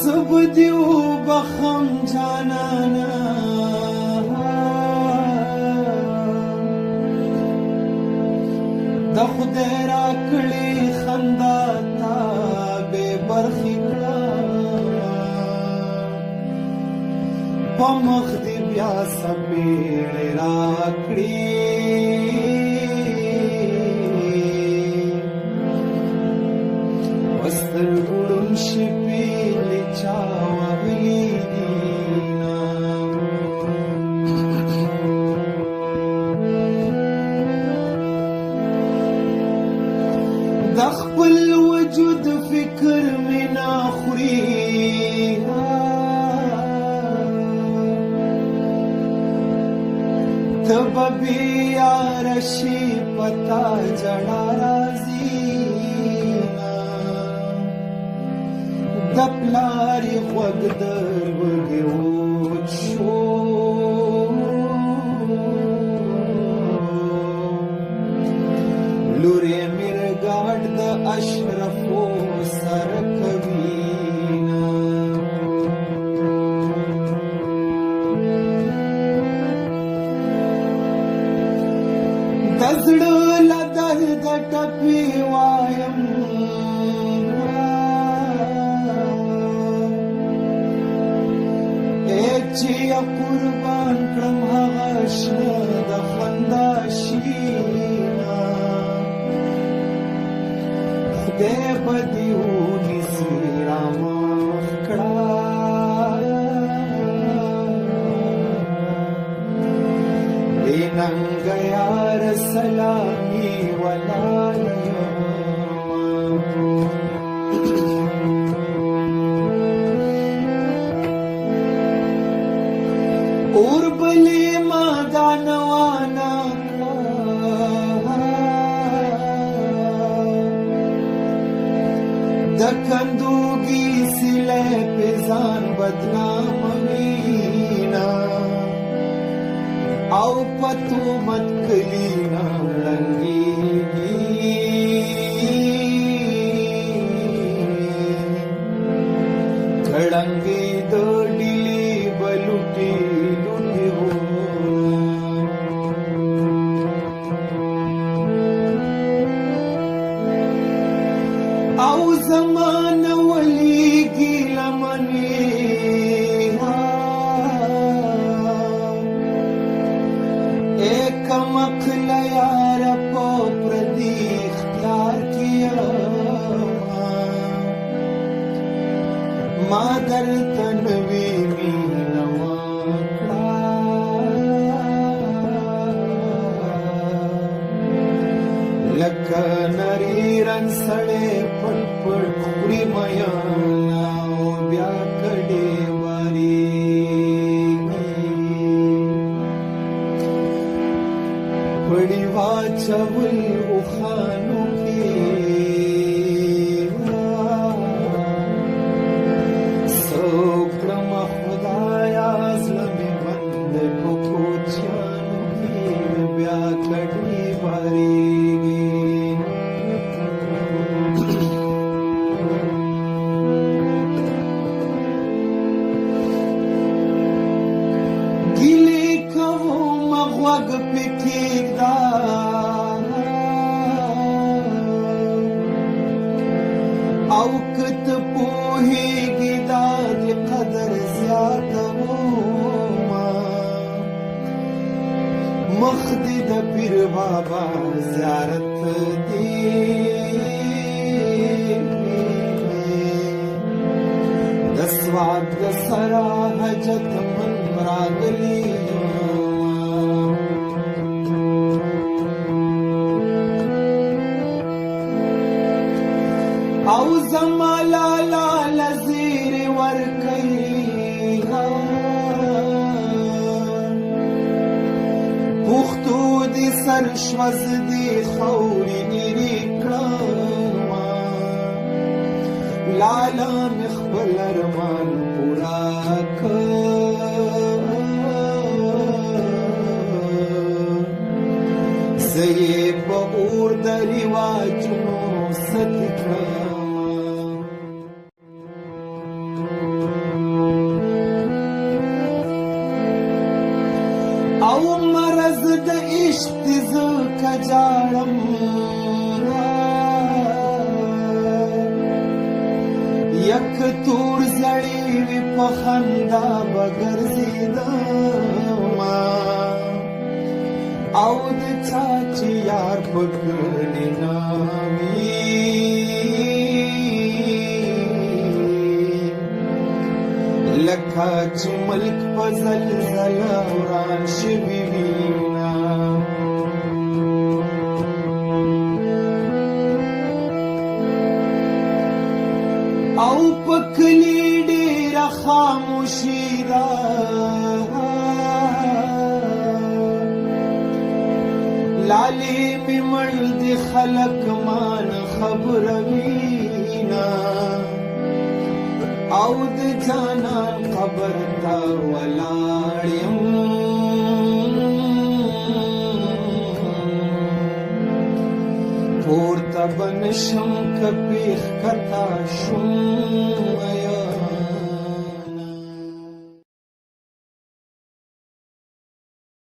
سب دیو بخم جانانا د خدای را کړې خندا تا بې برخې کړه په مخ دې بیا سپېړې راکړې وسترګو ړوند شپېلې چا وهلې دينا د خپل وجود فکر مې نه خوري ته به بېیاره شي په تا ژړا راځي د پلار یې غوږ د لوږې وچ شو لور یې میرګاډ د اشرفو سره کوینه د زړه له درده ټپې وایم چې قربان کړم هغه شنه د خندا شینه خدای به دې ونیسي رامخ کړه بې ننګه یار سلامي ولاړ اور بلی ما دانوانا د کندوگی سلے پیزان بدنام وینا او پتو مت کلینا رنگیگی کڑنگی دو ڈیلی بلوٹی او زمان ولیگی لمنی ایک مقل یار پا پردی اختیار کیا مادر تنوی مینوا لکه نریرن سړی پټ پټ خوري میانا او بیا کډې واریږي پړي واچول اوښانو کې څه وکړمه خدایه زړه مې بند په کوچیانو کې بیا کډې واریږي غوږ پې کېږده او که ته پوهېږې دا د قدر زیاتومه مخ دې د پیر بابا زیارت دی د سواد د سره حجت من راغلی او زما لالا لزیر ورکوي پښتو دې سر شوز دې خوري نری کړم لالا مې خپل ارمان پورا کړ زه یې په اور د رواجونو ست کړم یک تور زړی وي په خندا به ګرځېدمه او د چا چې یار په کړي نه وي لکه چې ملک په زلزله وران شوي وینا او په کلي ډېره خاموشي ده لالې مې مړ دي خلک ما نه خبروينه او د جانان قبر ته ولاړ یم پورته به نشم که پیښ کته شم